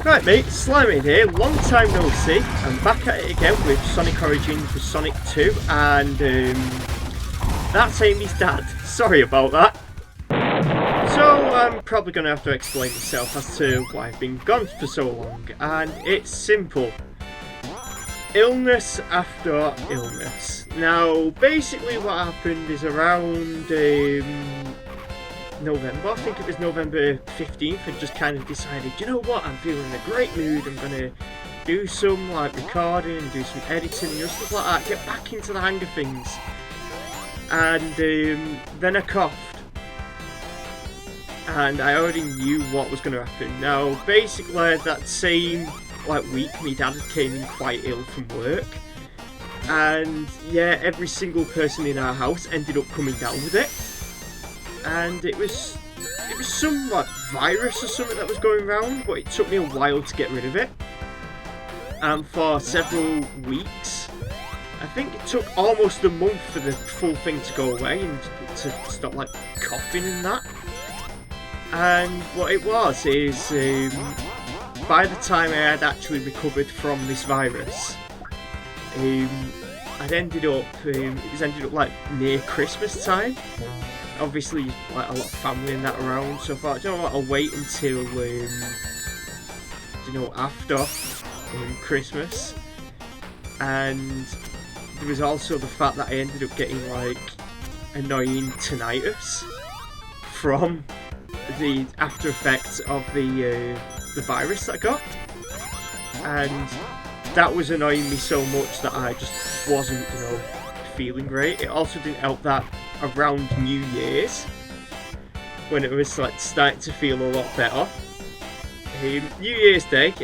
Right mate, Slimey here, long time no see. I'm back at it again with Sonic Origins for Sonic 2 and that's Amy's dad. Sorry about that. So I'm probably going to have to explain myself as to why I've been gone for so long, and it's simple. Illness after illness. Now basically what happened is around November, I think it was November 15th, and just kind of decided, you know what, I'm feeling in a great mood, I'm gonna do some like recording and do some editing and stuff like that, get back into the hang of things. And then I coughed, and I already knew what was going to happen. Now basically that same week my dad came in quite ill from work, and yeah, every single person in our house ended up coming down with it. And it was some like virus or something that was going around, but it took me a while to get rid of it. And for several weeks, I think it took almost a month for the full thing to go away and to stop like coughing and that. And what it was is, by the time I had actually recovered from this virus, I'd ended up, it ended up like near Christmas time. Obviously, like a lot of family and that around, so I thought, you know what, I'll wait until, after Christmas. And there was also the fact that I ended up getting like annoying tinnitus from the after effects of the virus that I got, and that was annoying me so much that I just wasn't, feeling great. It also didn't help that around New Year's, when it was like starting to feel a lot better. New Year's Day,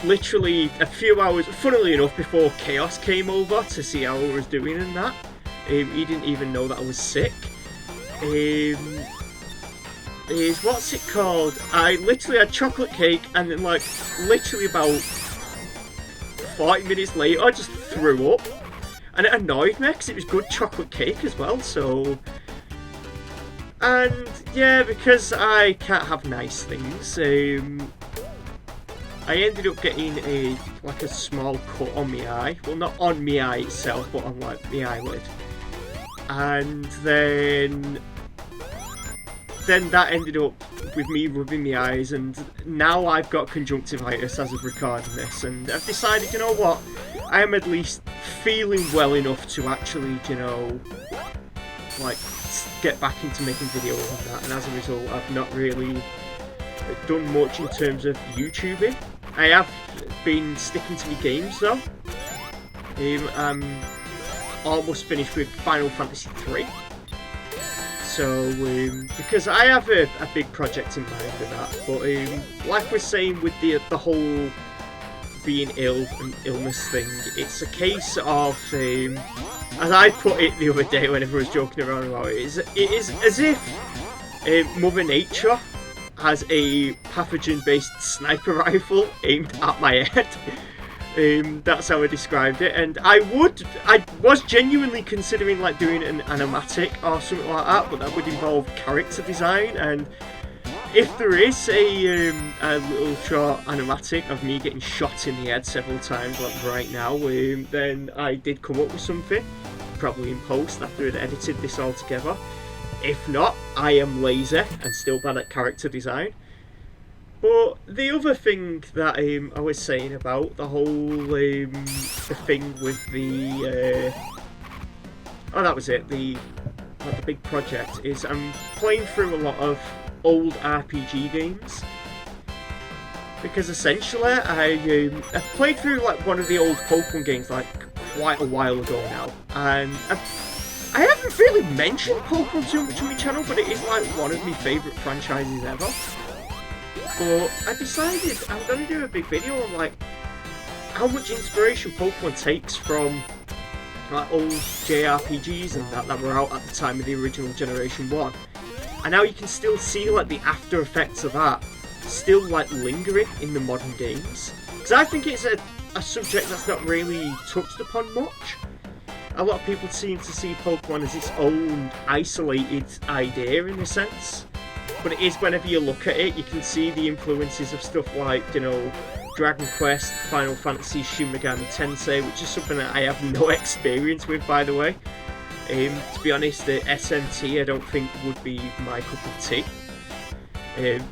literally a few hours, funnily enough, before Chaos came over to see how I was doing and that. He didn't even know that I was sick. What's it called? I literally had chocolate cake, and then like literally about 40 minutes later I just threw up. And it annoyed me because it was good chocolate cake as well, so... And yeah, because I can't have nice things, I ended up getting a small cut on my eye. Well, not on my eye itself, but on like my eyelid. And then that ended up with me rubbing my eyes, and now I've got conjunctivitis as of recording this, and I've decided, you know what, I am at least feeling well enough to actually, get back into making videos and that, and as a result I've not really done much in terms of YouTubing. I have been sticking to my games though. I'm almost finished with Final Fantasy 3. So, because I have a big project in mind with that, but like we're saying with the whole being ill and illness thing, it's a case of, as I put it the other day when everyone was joking around about it, it is as if Mother Nature has a pathogen-based sniper rifle aimed at my head. That's how I described it, and I was genuinely considering like doing an animatic or something like that, but that would involve character design, and if there is a little short animatic of me getting shot in the head several times like right now, then I did come up with something, probably in post after I'd edited this all together. If not, I am lazy and still bad at character design. But the other thing that I was saying about the whole the thing with the that was it, the big project, is I'm playing through a lot of old RPG games, because essentially I played through like one of the old Pokemon games like quite a while ago now, and I haven't really mentioned Pokemon too much on my channel, but it is like one of my favourite franchises ever. But I decided I'm going to do a big video on like how much inspiration Pokemon takes from like old JRPGs and that were out at the time of the original Generation 1. And now you can still see like the after effects of that still like lingering in the modern games. Because I think it's a subject that's not really touched upon much. A lot of people seem to see Pokemon as its own isolated idea in a sense. but it is, whenever you look at it, you can see the influences of stuff like, you know, Dragon Quest, Final Fantasy, Shin Megami Tensei, which is something that I have no experience with, by the way. To be honest, the SMT I don't think would be my cup of tea.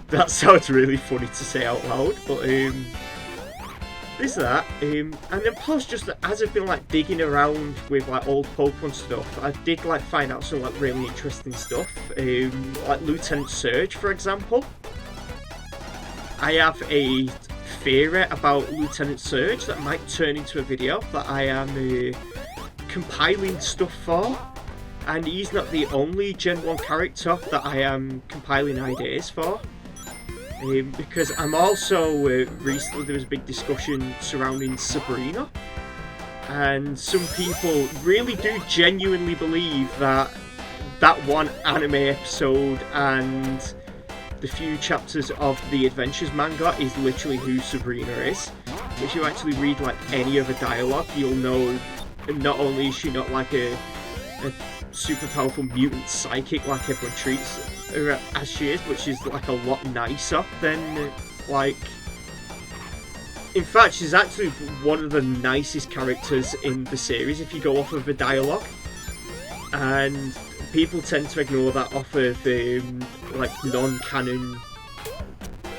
That sounds really funny to say out loud, but there's that. And then plus, just as I've been like digging around with like old Pokemon stuff, I did like find out some like really interesting stuff, like Lieutenant Surge, for example. I have a theory about Lieutenant Surge that might turn into a video that I am compiling stuff for, and he's not the only Gen 1 character that I am compiling ideas for. Because I'm also, recently there was a big discussion surrounding Sabrina, and some people really do genuinely believe that that one anime episode and the few chapters of the Adventures manga is literally who Sabrina is. If you actually read like any of the dialogue, you'll know not only is she not like a super powerful mutant psychic like everyone treats her as she is, but she's like a lot nicer than like... In fact, she's actually one of the nicest characters in the series if you go off of the dialogue, and people tend to ignore that off of like non-canon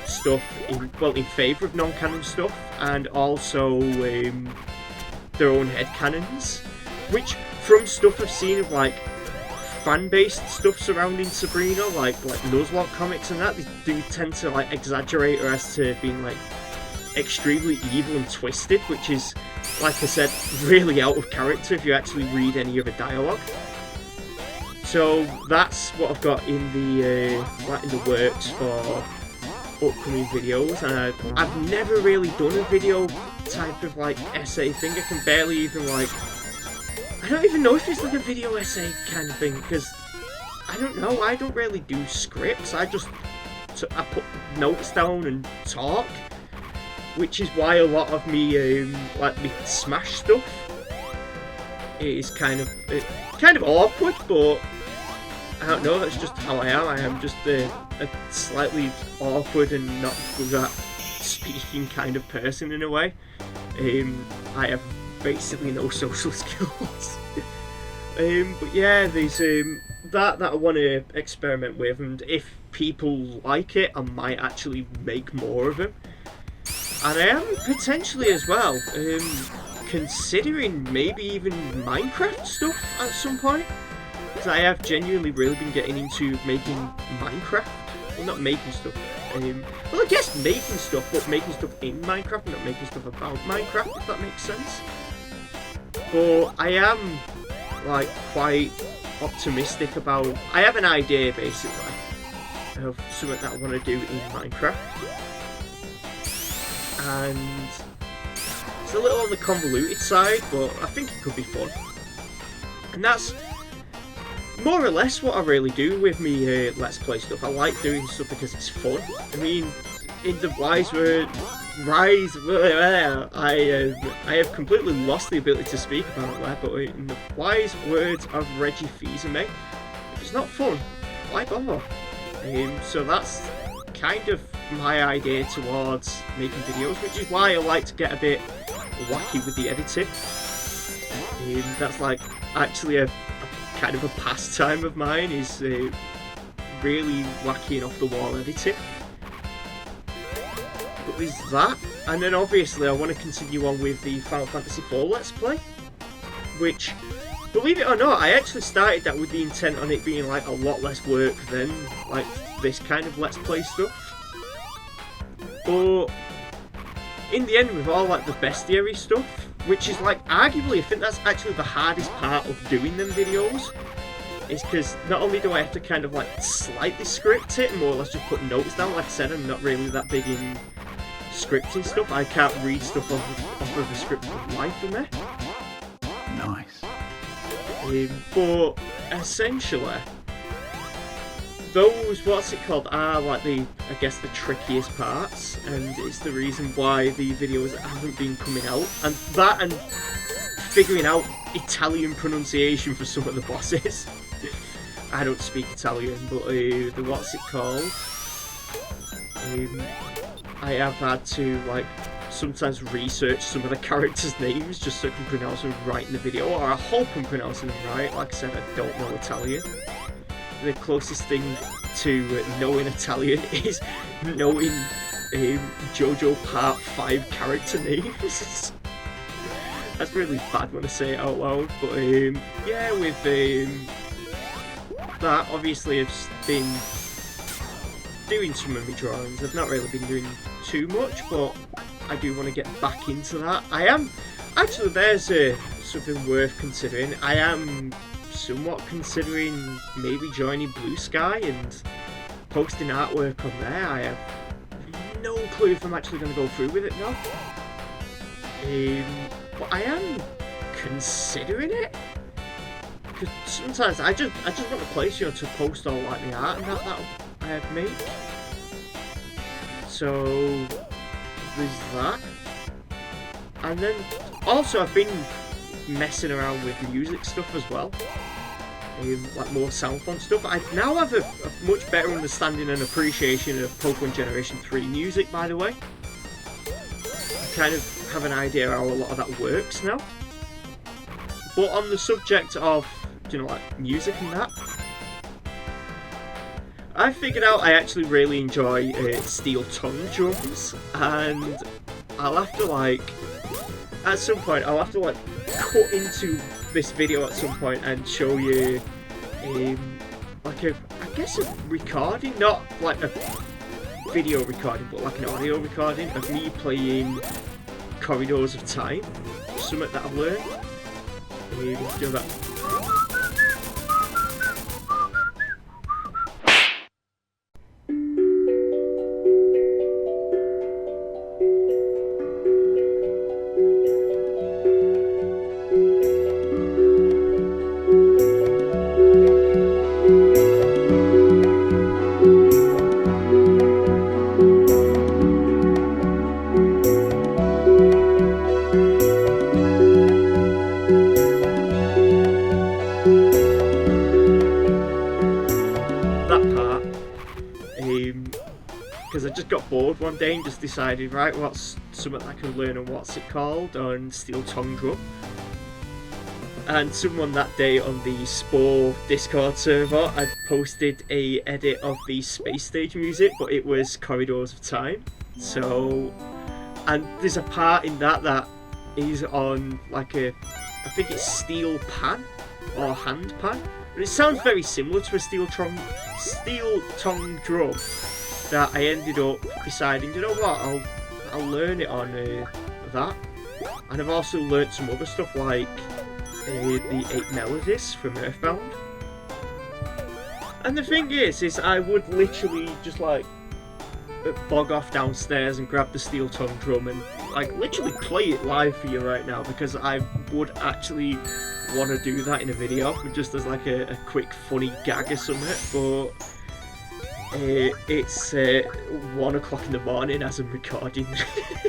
stuff in favour of non-canon stuff, and also their own headcanons, which from stuff I've seen of like fan-based stuff surrounding Sabrina, like Nuzlocke comics and that, they do tend to like exaggerate her as to being like extremely evil and twisted, which is, like I said, really out of character if you actually read any of the dialogue. So that's what I've got in the works for upcoming videos, and I've never really done a video type of like essay thing. I can barely even like, I don't even know if it's like a video essay kind of thing, because I don't know, I don't really do scripts. I put notes down and talk, which is why a lot of me like me Smash stuff is kind of awkward, but I don't know, that's just how I am. I am just a slightly awkward and not good at speaking kind of person in a way. I have basically no social skills. But yeah, there's that I want to experiment with, and if people like it, I might actually make more of them. And I am potentially as well considering maybe even Minecraft stuff at some point, because I have genuinely really been getting into making Minecraft. Well, not making stuff. Well, I guess making stuff, but making stuff in Minecraft, not making stuff about Minecraft, if that makes sense. But I am like quite optimistic about... I have an idea basically of something that I want to do in Minecraft, and it's a little on the convoluted side, but I think it could be fun. And that's more or less what I really do with me Let's Play stuff. I like doing stuff because it's fun. I mean, in the I have completely lost the ability to speak about it, but in the wise words of Reggie Fils-Aimé, if it's not fun, why bother? So that's kind of my idea towards making videos, which is why I like to get a bit wacky with the editing. That's like actually a kind of a pastime of mine, is really wacky and off the wall editing. But there's that, and then obviously I want to continue on with the Final Fantasy IV Let's Play, which, believe it or not, I actually started that with the intent on it being like a lot less work than like this kind of Let's Play stuff. But in the end, with all like the bestiary stuff, which is like arguably, I think that's actually the hardest part of doing them videos, is because not only do I have to kind of like slightly script it and more or less just put notes down. Like I said, I'm not really that big in scripting stuff. I can't read stuff off of a script of life in there. Nice. But essentially, those, what's it called, are like the, I guess, the trickiest parts, and it's the reason why the videos haven't been coming out. And that, and figuring out Italian pronunciation for some of the bosses. I don't speak Italian, but the what's it called? I have had to like sometimes research some of the characters' names just so I can pronounce them right in the video, or I hope I'm pronouncing them right. Like I said, I don't know Italian. The closest thing to knowing Italian is knowing JoJo Part 5 character names. That's really bad when I say it out loud, but yeah, with that, obviously I've been doing some of my drawings. I've not really been doing too much, but I do want to get back into that. I am, actually there's something worth considering. I am somewhat considering maybe joining Blue Sky and posting artwork on there. I have no clue if I'm actually going to go through with it now. But I am considering it. Because sometimes I just want a place, you know, to post all like the art and that I make. So there's that. And then also I've been messing around with music stuff as well. Like more soundfont stuff. I now have a much better understanding and appreciation of Pokemon Generation 3 music, by the way. I kind of have an idea how a lot of that works now. But on the subject of, you know, like music and that, I figured out I actually really enjoy steel tongue drums, and I'll have to like, at some point, I'll have to like cut into this video at some point and show you like I guess a recording, not like a video recording, but like an audio recording of me playing Corridors of Time, something that I've learned. Do that. Because I just got bored one day and just decided, right, what's something I can learn on what's it called on steel tongue drum. And someone that day on the Spore Discord server had posted a edit of the Space Stage music, but it was Corridors of Time. So, and there's a part in that is on like a, I think it's steel pan or hand pan, but it sounds very similar to a steel tongue drum. That I ended up deciding, you know what, I'll learn it on that. And I've also learnt some other stuff like the 8 melodies from Earthbound. And the thing is I would literally just like bog off downstairs and grab the steel tongue drum and like literally play it live for you right now, because I would actually want to do that in a video, just as like a quick funny gag or something, but it's 1 o'clock in the morning as I'm recording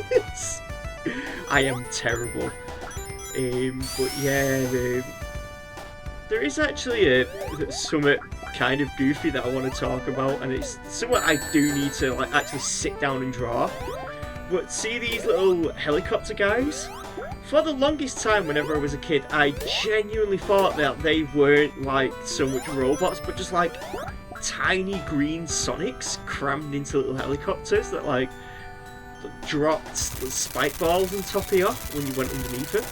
this. I am terrible. But yeah, there is actually something kind of goofy that I want to talk about, and it's something I do need to like actually sit down and draw. But see these little helicopter guys? For the longest time whenever I was a kid, I genuinely thought that they weren't like so much robots, but just like tiny green Sonics crammed into little helicopters that like dropped spike balls on top of you when you went underneath it.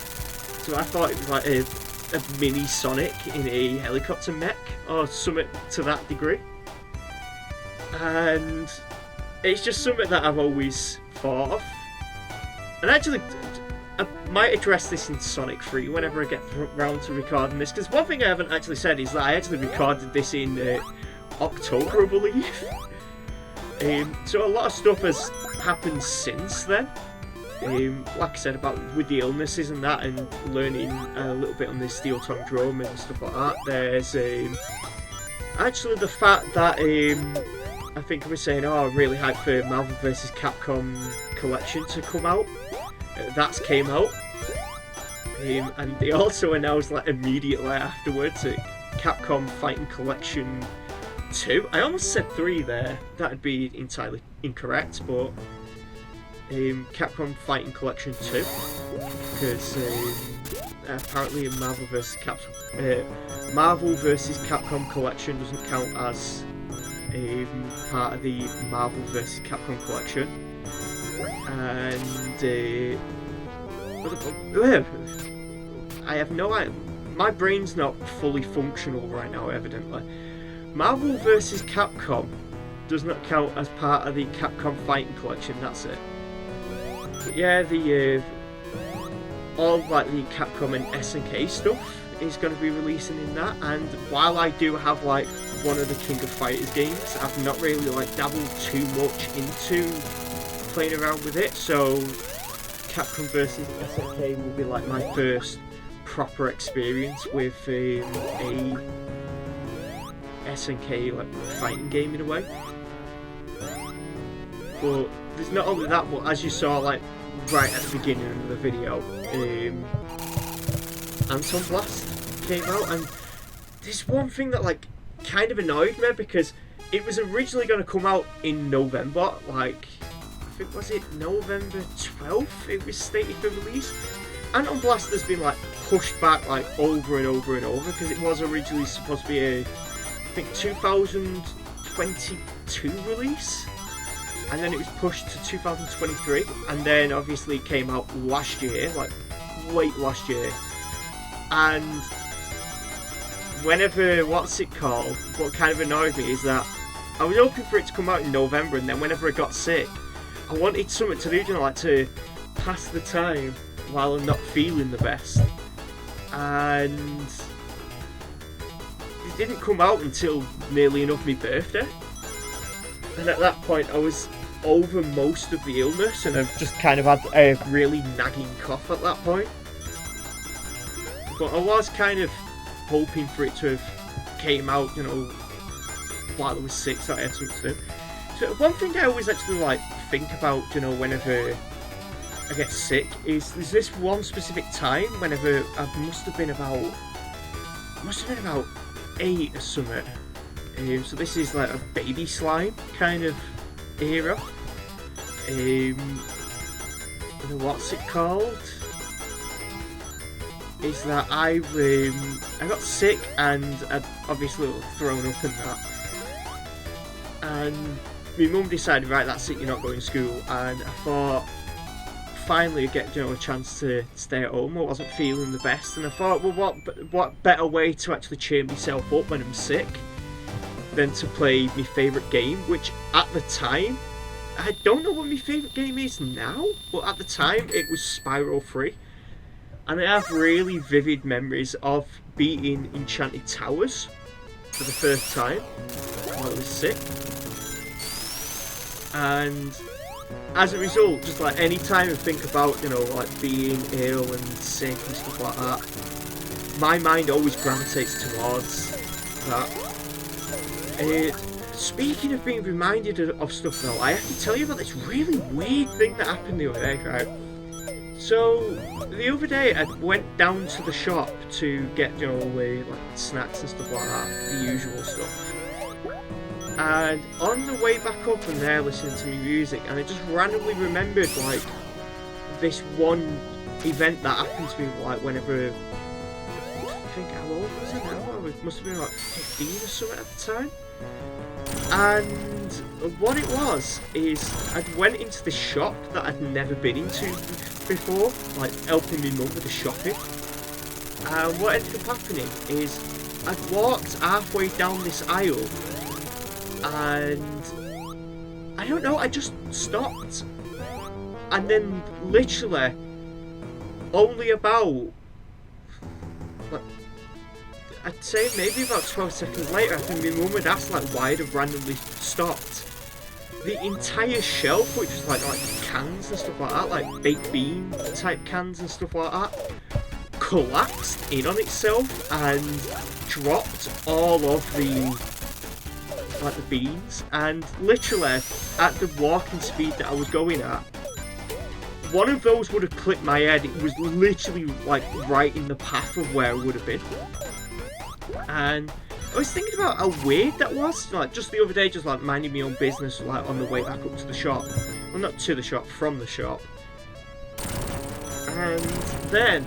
So I thought it was like a mini Sonic in a helicopter mech or something to that degree. And it's just something that I've always thought of. And actually, I might address this in Sonic 3 whenever I get round to recording this, because one thing I haven't actually said is that I actually recorded this in October, I believe. So a lot of stuff has happened since then. Like I said, about with the illnesses and that, and learning a little bit on the steel tongue drum and stuff like that. There's actually the fact that I think I was saying, oh, I'm really hyped for Marvel vs. Capcom collection to come out. That's came out. And they also announced like immediately afterwards Capcom Fighting Collection 2. I almost said 3 there. That'd be entirely incorrect, but Capcom Fighting Collection 2, because apparently in Marvel vs. Capcom Collection doesn't count as part of the Marvel vs. Capcom Collection, and I have no idea. My brain's not fully functional right now, evidently. Marvel vs. Capcom does not count as part of the Capcom Fighting Collection, that's it. But yeah, the all like the Capcom and SNK stuff is going to be releasing in that, and while I do have like one of the King of Fighters games, I've not really like dabbled too much into playing around with it, so Capcom vs. SNK will be like my first proper experience with a SNK like fighting game in a way. But there's not only that, but as you saw like right at the beginning of the video, Anton Blast came out, and there's one thing that like kind of annoyed me, because it was originally going to come out in November, like I think was it November 12th it was stated for release. Anton Blast has been like pushed back like over and over and over, because it was originally supposed to be a, I think, 2022 release, and then it was pushed to 2023, and then obviously it came out last year, like late last year. And whenever, what's it called, what kind of annoyed me is that I was hoping for it to come out in November, and then whenever I got sick, I wanted something to do, you know, like to pass the time while I'm not feeling the best. And it didn't come out until nearly enough my birthday. And at that point I was over most of the illness, and I've just kind of had a really nagging cough at that point. But I was kind of hoping for it to have came out, you know, while I was sick, so I had something to do. So one thing I always actually like think about, you know, whenever I get sick, is there's this one specific time whenever I must have been about 8 or something. So this is like a baby slime kind of era. What's it called? Is that I got sick, and I'd obviously thrown up and that. And my mum decided, right, that's it, you're not going to school. And I thought, finally I'd get, you know, a chance to stay at home. I wasn't feeling the best, and I thought, well, what better way to actually cheer myself up when I'm sick than to play my favourite game, which at the time, I don't know what my favourite game is now, but at the time it was Spyro 3. And I have really vivid memories of beating Enchanted Towers for the first time while I was sick. And as a result, just like any time I think about, you know, like being ill and sick and stuff like that, my mind always gravitates towards that. Speaking of being reminded of stuff though, I have to tell you about this really weird thing that happened the other day, right? So, the other day I went down to the shop to get, you know, like snacks and stuff like that, the usual stuff. And on the way back up and there listening to my music, and I just randomly remembered like this one event that happened to me, like whenever, I think, how old was I now? I must have been like 15 or something at the time. And what it was is I'd went into this shop that I'd never been into before, like helping my mum with the shopping. And what ended up happening is I'd walked halfway down this aisle, and I don't know, I just stopped. And then literally only about, like, I'd say maybe about 12 seconds later, I think my mum had asked like why I'd have randomly stopped. The entire shelf, which was like cans and stuff like that, like baked bean type cans and stuff like that, collapsed in on itself and dropped all of the beans. And literally at the walking speed that I was going at, one of those would have clipped my head. It was literally like right in the path of where I would have been. And I was thinking about how weird that was. Like, just the other day, just like minding my own business, like on the way back up to the shop. Well, not to the shop, from the shop. And then,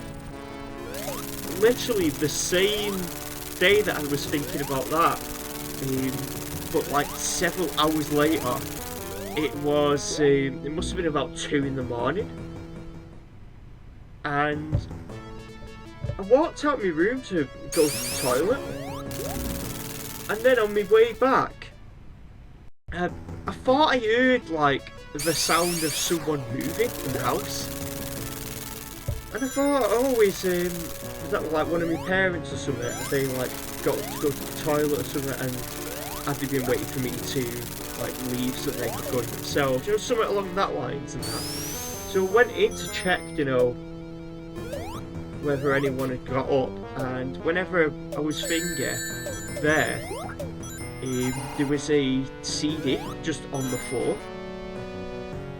literally the same day that I was thinking about that, but like several hours later, it was, it must have been about 2 in the morning. And I walked out of my room to go to the toilet. And then on my way back, I thought I heard like the sound of someone moving in the house. And I thought, oh, is that like one of my parents or something? They like got to go to the toilet or something, and had they been waiting for me to like leave so they could go in themselves? You know, something along that lines and that. So I went in to check, you know, whether anyone had got up, and whenever I was finger there, there was a CD just on the floor,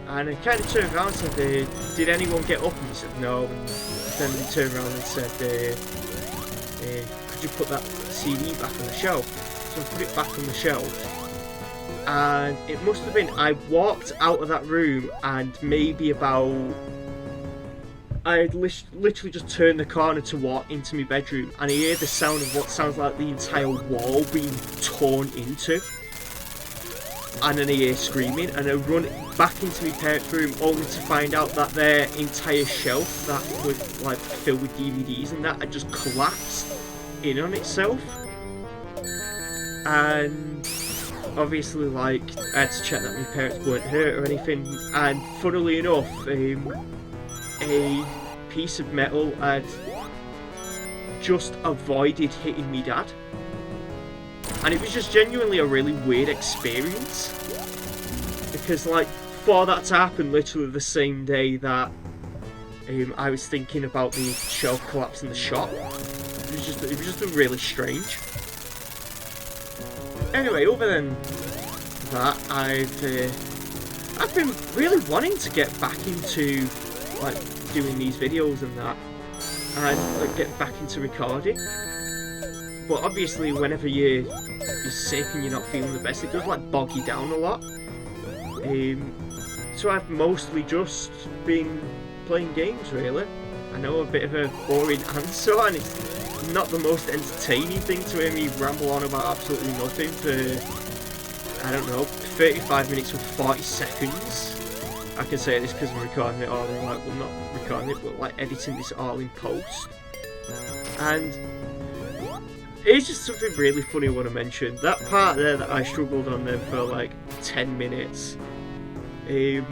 and I kind of turned around and said, did anyone get up? And he said no, and then he turned around and said, could you put that CD back on the shelf? So I put it back on the shelf, and it must have been, I walked out of that room and maybe about, I had literally just turned the corner to walk into my bedroom, and I hear the sound of what sounds like the entire wall being torn into. And then I hear screaming, and I run back into my parents' room only to find out that their entire shelf that was like filled with DVDs and that had just collapsed in on itself. And obviously, like, I had to check that my parents weren't hurt or anything, and funnily enough, a piece of metal had just avoided hitting me dad, and it was just genuinely a really weird experience, because like for that to happen literally the same day that I was thinking about the shelf collapse in the shop, it was just really strange. Anyway, other than that, I've been really wanting to get back into like doing these videos and that, and like get back into recording. But obviously, whenever you're sick and you're not feeling the best, it does like bog you down a lot. So I've mostly just been playing games, really. I know a bit of a boring answer, and it's not the most entertaining thing to hear me ramble on about absolutely nothing for, I don't know, 35 minutes and 40 seconds. I can say this because I'm recording it all in, like, well, not recording it, but like editing this all in post. And it's just something really funny I want to mention. That part there that I struggled on then for like 10 minutes is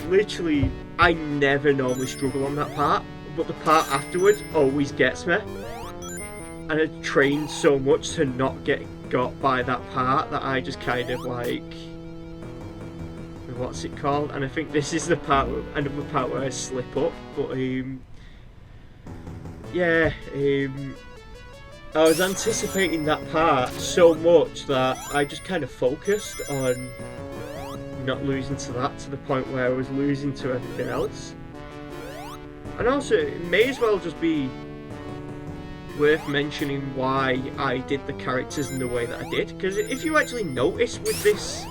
literally, I never normally struggle on that part, but the part afterwards always gets me. And I trained so much to not get got by that part that I just kind of like, what's it called? And I think this is the part, another part where I slip up. But yeah, I was anticipating that part so much that I just kind of focused on not losing to that, to the point where I was losing to everything else. And also, it may as well just be worth mentioning why I did the characters in the way that I did, because if you actually notice with this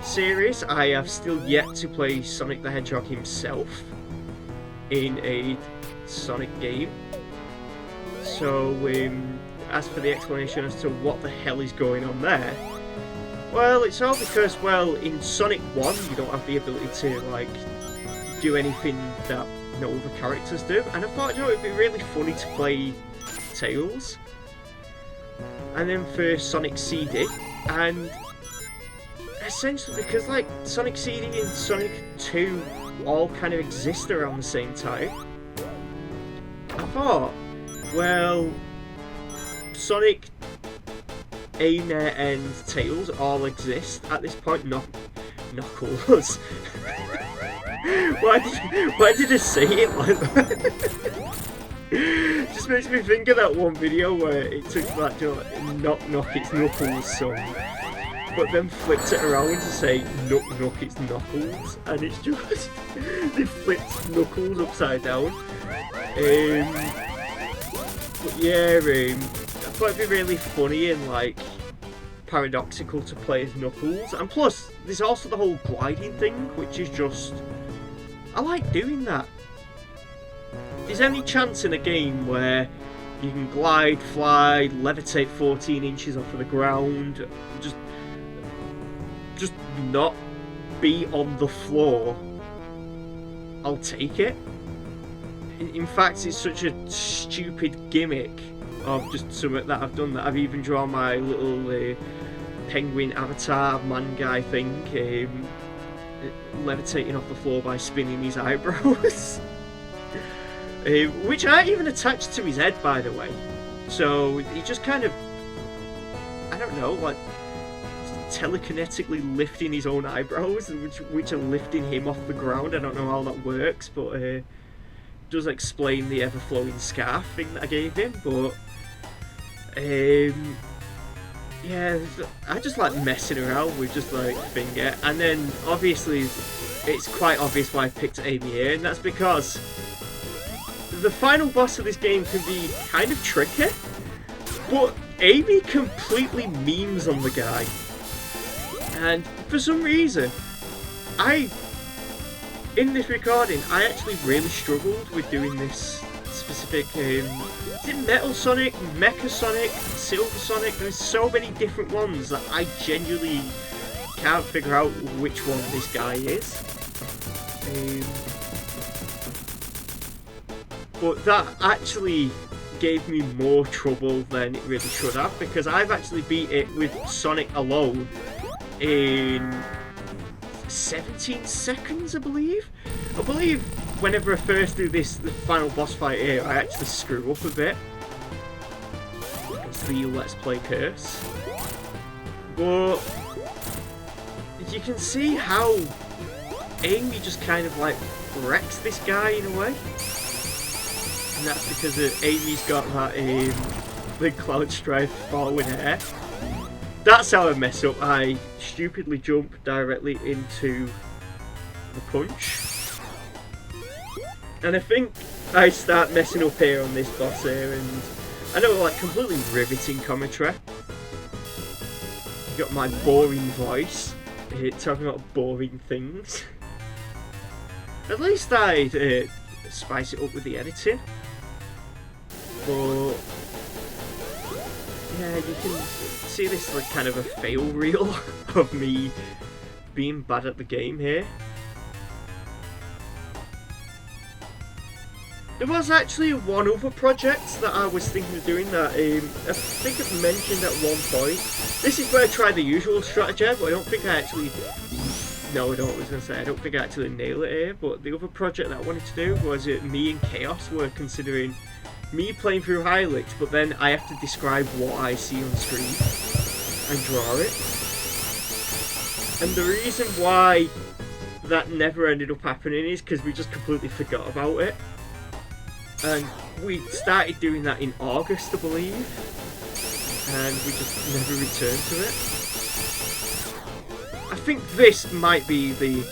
series, I have still yet to play Sonic the Hedgehog himself in a Sonic game. So as for the explanation as to what the hell is going on there, well, it's all because, well, in Sonic 1 you don't have the ability to like do anything that no other characters do, and I thought, you know, it'd be really funny to play Tails. And then for Sonic CD, and essentially because like Sonic CD and Sonic 2 all kind of exist around the same time, I thought, well, Sonic, Aina and Tails all exist at this point. Knuckles. Why did I say it like that? Just makes me think of that one video where it took that, you know, knock it's Knuckles song, but then flipped it around to say knock it's Knuckles, and it's just they flipped Knuckles upside down. But yeah, thought it'd be really funny and like paradoxical to play as Knuckles, and plus there's also the whole gliding thing, which is just, I like doing that. If there's any chance in a game where you can glide, fly, levitate 14 inches off of the ground, just not be on the floor, I'll take it. In fact, it's such a stupid gimmick of just something that I've done that I've even drawn my little penguin avatar man guy thing, levitating off the floor by spinning his eyebrows. Which aren't even attached to his head, by the way. So he just kind of, I don't know, like telekinetically lifting his own eyebrows, which are lifting him off the ground. I don't know how that works, but does explain the ever-flowing scarf thing that I gave him. But yeah, I just like messing around with just like finger, and then obviously it's quite obvious why I picked Amy here, and that's because the final boss of this game can be kind of tricky, but Amy completely memes on the guy. And for some reason, in this recording, I actually really struggled with doing this specific, is it Metal Sonic, Mecha Sonic, Silver Sonic? There's so many different ones that I genuinely can't figure out which one this guy is. But that actually gave me more trouble than it really should have, because I've actually beat it with Sonic alone in 17 seconds, I believe. Whenever I first do the final boss fight here, I actually screw up a bit. It's the Let's Play curse. But you can see how Amy just kind of like wrecks this guy in a way. And that's because Amy's got that the Cloud Strife forward air. That's how I mess up. I stupidly jump directly into the punch. And I think I start messing up here on this boss here, and I know, like, completely riveting commentary. Got my boring voice talking about boring things. At least I'd spice it up with the editing. But yeah, you can see this like kind of a fail reel of me being bad at the game here. There was actually one other project that I was thinking of doing that I think I've mentioned at one point. This is where I tried the usual strategy, but I don't think I actually... No, I don't. I was going to say, I don't think I actually nailed it here, but the other project that I wanted to do was me and Chaos were considering me playing through highlights, but then I have to describe what I see on screen and draw it. And the reason why that never ended up happening is because we just completely forgot about it. And we started doing that in August, I believe, and we just never returned to it. I think this might be the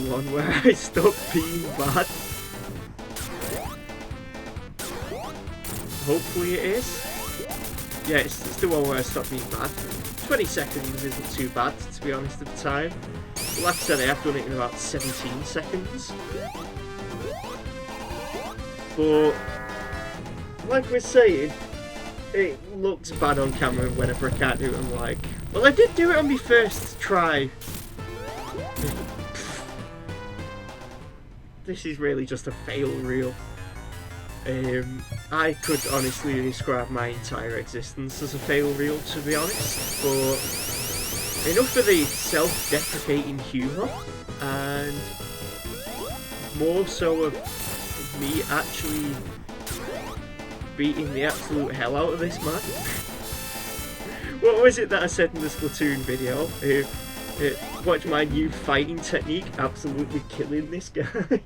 one where I stopped being bad. Hopefully it is. Yeah, it's the one where I stopped being bad. 20 seconds isn't too bad, to be honest, at the time. But like I said, I have done it in about 17 seconds. But, like we're saying, it looks bad on camera whenever I can't do it. I'm like, well, I did do it on my first try. This is really just a fail reel. I could honestly describe my entire existence as a fail reel, to be honest, but enough of the self-deprecating humour, and more so of me actually beating the absolute hell out of this man. What was it that I said in the Splatoon video? Watch my new fighting technique, absolutely killing this guy.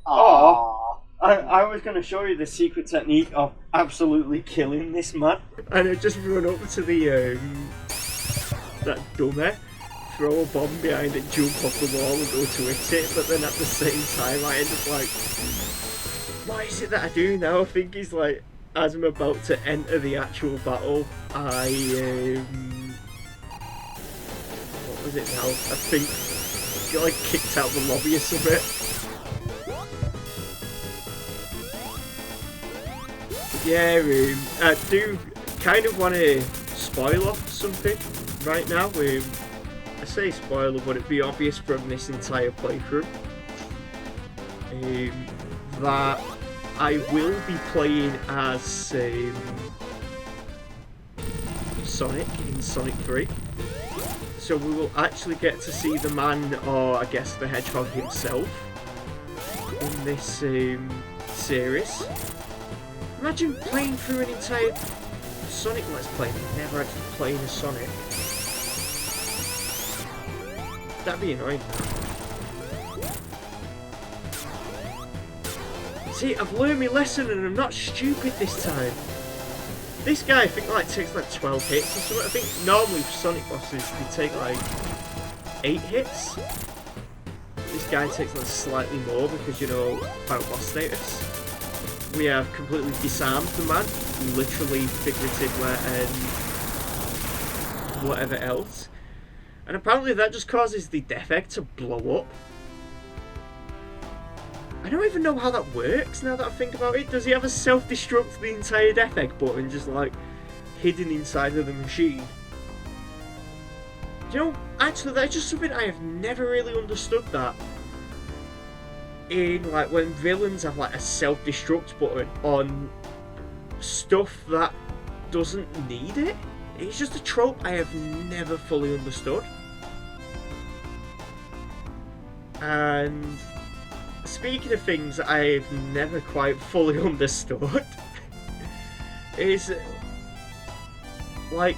Oh, I was going to show you the secret technique of absolutely killing this man, and I just run up to the that dummy, throw a bomb behind it, jump off the wall and go to hit it, but then at the same time I end up like What is it that I do now? I think it's like, as I'm about to enter the actual battle, I what was it now? I think I got like kicked out of the lobby or something. Yeah, I do kind of want to spoil off something right now. I say spoiler, but it'd be obvious from this entire playthrough that I will be playing as Sonic in Sonic 3. So we will actually get to see the man, or I guess the Hedgehog himself, in this series. Imagine playing through an entire Sonic Let's Play and never actually playing as Sonic. That'd be annoying. See, I've learned my lesson and I'm not stupid this time. This guy, I think, like takes like 12 hits or something. I think normally for Sonic bosses they take like 8 hits. This guy takes like slightly more because, you know, final boss status. We have completely disarmed the man, literally, figuratively, and whatever else. And apparently that just causes the death egg to blow up. I don't even know how that works now that I think about it. Does he have a self-destruct the entire death egg button just like hidden inside of the machine? Do you know, actually that's just something I have never really understood, that in like when villains have like a self-destruct button on stuff that doesn't need it. It's just a trope I have never fully understood. And speaking of things I've never quite fully understood, is like,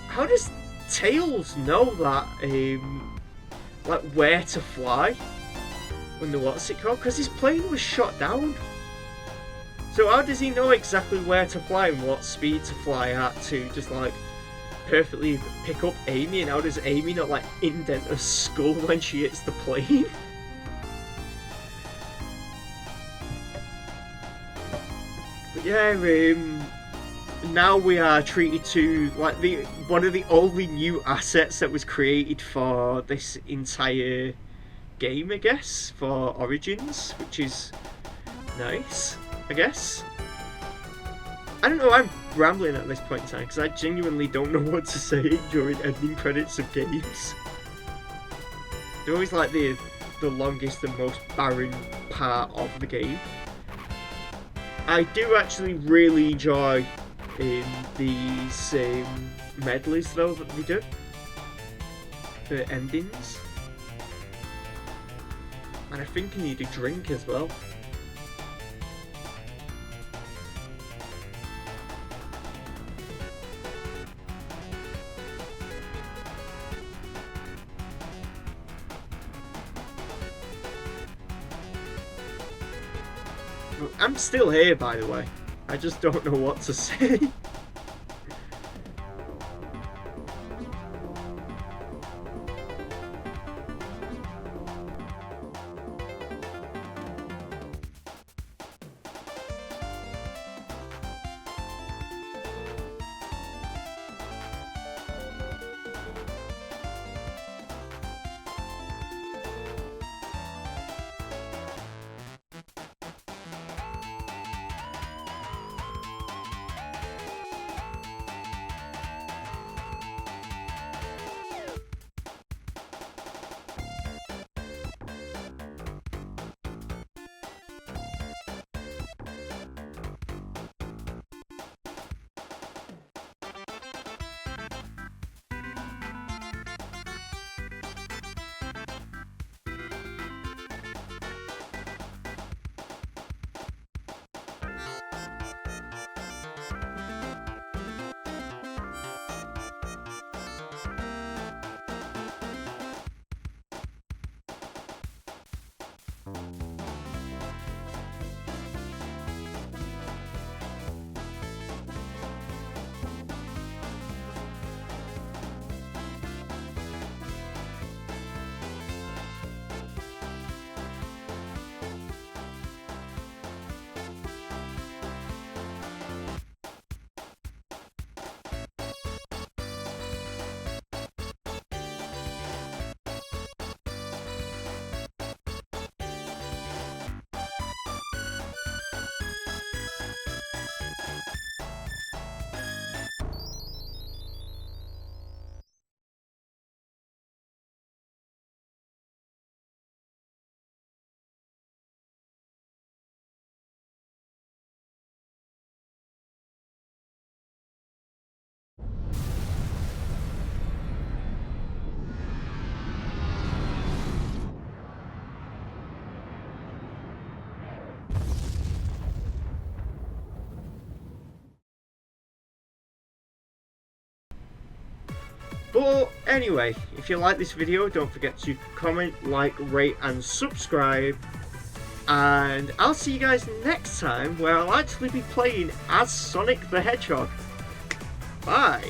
how does Tails know that like where to fly when the what's it called? Because his plane was shot down. So how does he know exactly where to fly and what speed to fly at to just like perfectly pick up Amy? And how does Amy not like indent her skull when she hits the plane? But yeah, now we are treated to like one of the only new assets that was created for this entire game, I guess, for Origins, which is nice, I guess. I don't know, I'm rambling at this point in time because I genuinely don't know what to say during ending credits of games. They're always like the longest and most barren part of the game. I do actually really enjoy these medleys though that we do for endings. And I think I need a drink as well. I'm still here, by the way. I just don't know what to say. But anyway, if you like this video, don't forget to comment, like, rate and subscribe. And I'll see you guys next time, where I'll actually be playing as Sonic the Hedgehog. Bye!